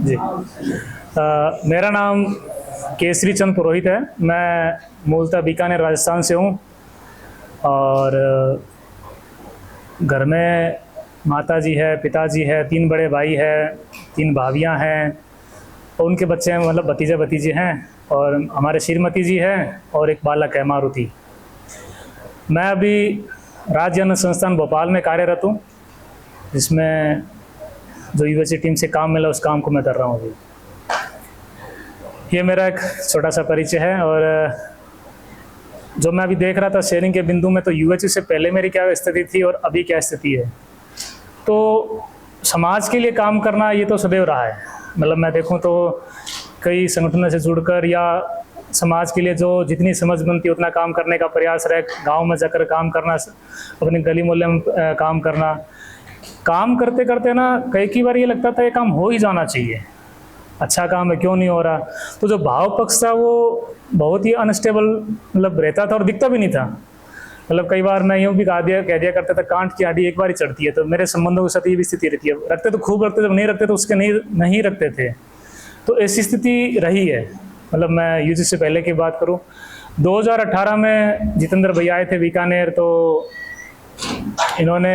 जी। मेरा नाम केसरी चंद पुरोहित है। मैं मूलतः बीकानेर राजस्थान से हूँ और घर में माताजी है, पिताजी है, 3 बड़े भाई है, 3 भाभियाँ हैं और उनके बच्चे हैं, मतलब भतीजे भतीजे हैं और हमारे श्रीमती जी हैं और एक बालक है मारुति। मैं अभी राज्य अन्न संस्थान भोपाल में कार्यरत हूँ, जिसमें जो यूएसए टीम से काम मिला उस काम को मैं कर रहा हूँ अभी। ये मेरा एक छोटा सा परिचय है और जो मैं अभी देख रहा था शेयरिंग के बिंदु में, तो यूएसए से पहले मेरी क्या स्थिति थी और अभी क्या स्थिति है। तो समाज के लिए काम करना ये तो सदैव रहा है। मतलब मैं देखूँ तो कई संगठनों से जुड़कर या समाज के लिए जो जितनी समझ बनती है उतना काम करने का प्रयास रहे, गांव में जाकर काम करना, अपने गली मोहल्ले में काम करना। काम करते करते ना कई बार ये लगता था ये काम हो ही जाना चाहिए, अच्छा काम है, क्यों नहीं हो रहा। तो जो भाव पक्ष था वो बहुत ही अनस्टेबल मतलब रहता था और दिखता भी नहीं था। मतलब कई बार मैं यूँ भी कह दिया करता था, कांट की आड़ी एक बार ही चढ़ती है। तो मेरे संबंधों के साथ ये भी स्थिति रहती है, रखते तो खूब रखते, जब नहीं रखते तो उसके नहीं रखते थे। तो ऐसी स्थिति रही है। मतलब मैं यूजी से पहले की बात करूँ, 2018 में जितेंद्र भैया आए थे बीकानेर, तो इन्होंने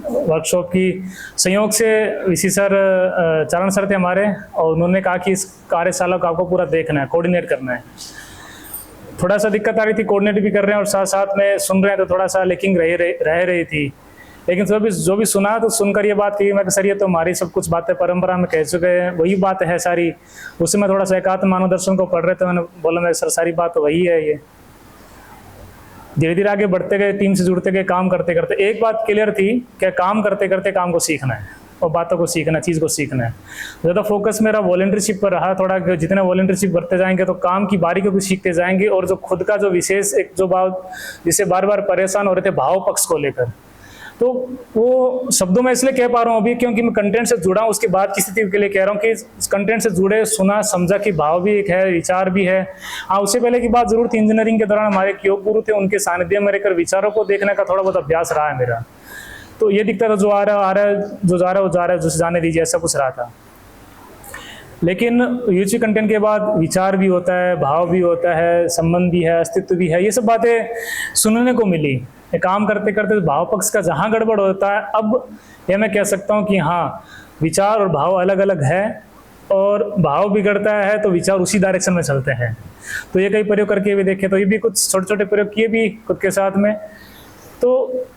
वर्कशॉप की संयोग से वीसी सर चरण सर थे हमारे, और उन्होंने कहा कि इस कार्यशाला को आपको पूरा देखना है, कोऑर्डिनेट करना है। थोड़ा सा दिक्कत आ रही थी, कोऑर्डिनेट भी कर रहे हैं और साथ साथ में सुन रहे हैं, तो थोड़ा सा लेकिन रह रही थी। लेकिन जो भी सुना तो सुनकर ये बात की, मैं तो सर ये तो हमारी सब कुछ बातें परंपरा में कह चुके हैं, वही बात है सारी। उससे मैं थोड़ा सा एकात्म मानव दर्शन को पढ़ रहे थे, मैंने बोला मैं सर सारी बात तो वही है। ये धीरे धीरे आगे बढ़ते गए, टीम से जुड़ते गए, काम करते करते एक बात क्लियर थी कि काम करते करते काम को सीखना है और बातों को सीखना, चीज़ को सीखना है। ज़्यादा फोकस मेरा वॉलंटियरशिप पर रहा थोड़ा, जितने वॉलंटियरशिप बढ़ते जाएंगे तो काम की बारीकियों को सीखते जाएंगे। और जो खुद का जो विशेष एक जो भाव जिसे बार बार परेशान हो रहे थे भाव पक्ष को लेकर, तो वो शब्दों में इसलिए कह पा रहा हूँ अभी क्योंकि मैं कंटेंट से जुड़ा हूँ। उसके बाद की स्थिति के लिए कह रहा हूँ कि कंटेंट से जुड़े, सुना समझा कि भाव भी एक है, विचार भी है। हाँ, उससे पहले की बात जरूर थी, इंजीनियरिंग के दौरान हमारे एक योग गुरु थे, उनके सानिध्य में रहकर विचारों को देखने का थोड़ा बहुत अभ्यास रहा है मेरा। तो ये दिखता था जो आ रहा है, जो जा रहा है वो जा रहा है, जो जाने दीजिए, ऐसा कुछ रहा था। लेकिन यूजी कंटेंट के बाद विचार भी होता है, भाव भी होता है, संबंध भी है, अस्तित्व भी है, ये सब बातें सुनने को मिली। काम करते करते भाव पक्ष का जहाँ गड़बड़ होता है, अब ये मैं कह सकता हूँ कि हाँ, विचार और भाव अलग अलग है और भाव बिगड़ता है तो विचार उसी डायरेक्शन में चलते हैं। तो ये कई प्रयोग करके भी देखे, तो ये भी कुछ छोटे छोटे प्रयोग किए भी खुद के साथ में। तो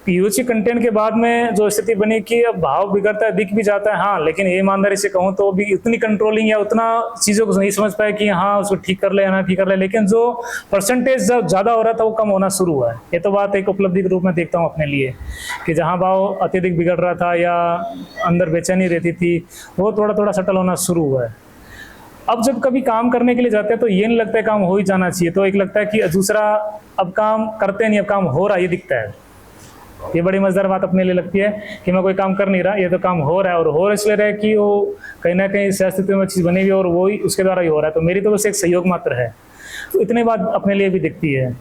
यूजी कंटेंट के बाद में जो स्थिति बनी कि अब भाव बिगड़ता है, दिख भी जाता है। हाँ, लेकिन ये ईमानदारी से कहूँ तो भी इतनी कंट्रोलिंग या उतना चीज़ों को नहीं समझ पाए कि हाँ उसको ठीक कर ले या ना ठीक कर ले। लेकिन जो परसेंटेज जब ज़्यादा हो रहा था वो कम होना शुरू हुआ है। ये तो बात एक उपलब्धि के रूप में देखता हूँ अपने लिए, कि जहाँ भाव अत्यधिक बिगड़ रहा था या अंदर बेचैनी रहती थी, वो थोड़ा थोड़ा सेटल होना शुरू हुआ है। अब जब कभी काम करने के लिए जाते हैं तो ये नहीं लगता है काम हो ही जाना चाहिए, तो एक लगता है कि दूसरा अब काम करते नहीं, अब काम हो रहा है, ये दिखता है। ये बड़ी मजेदार बात अपने लिए लगती है कि मैं कोई काम कर नहीं रहा, ये तो काम हो रहा है। और हो इसलिए रहा है कि वो कहीं ना कहीं स्थिति में चीज़ बनी हुई और वो ही उसके द्वारा ही हो रहा है। तो मेरी तो बस एक सहयोग मात्र है। तो इतनी बात अपने लिए भी दिखती है।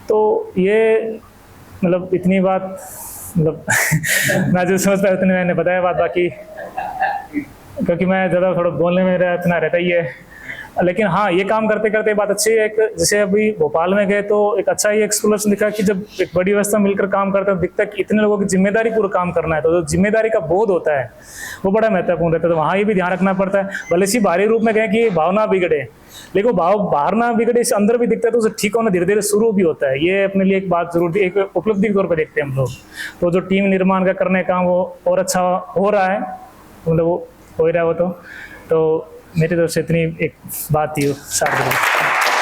तो ये मतलब इतनी बात मतलब मैं जो समझता है उतने मैंने बताया बात, बाकी क्योंकि मैं ज़्यादा थोड़ा बोलने में इतना रहता ही है। लेकिन हाँ, ये काम करते करते बात अच्छी है। एक जैसे अभी भोपाल में गए तो एक अच्छा ही एक्सप्लोरेशन दिखा कि जब एक बड़ी व्यवस्था मिलकर काम करते हैं दिखता है कि इतने लोगों की जिम्मेदारी पूरा काम करना है, तो जो जिम्मेदारी का बोध होता है वो बड़ा महत्वपूर्ण रहता है। तो वहाँ ये भी ध्यान रखना पड़ता है। भले सी बाहरी रूप में कहें कि भावना बिगड़े, लेकिन वो भाव बाहर ना बिगड़े, इस अंदर भी दिखता है, तो उसे ठीक होना धीरे धीरे शुरू भी होता है। ये अपने लिए एक बात जरूर एक उपलब्धि के तौर पर देखते हैं हम लोग। तो जो टीम निर्माण का करने का काम वो और अच्छा हो रहा है, मतलब वो हो ही रहा है वो। तो मेरी तरफ से इतनी एक बात थी साथ।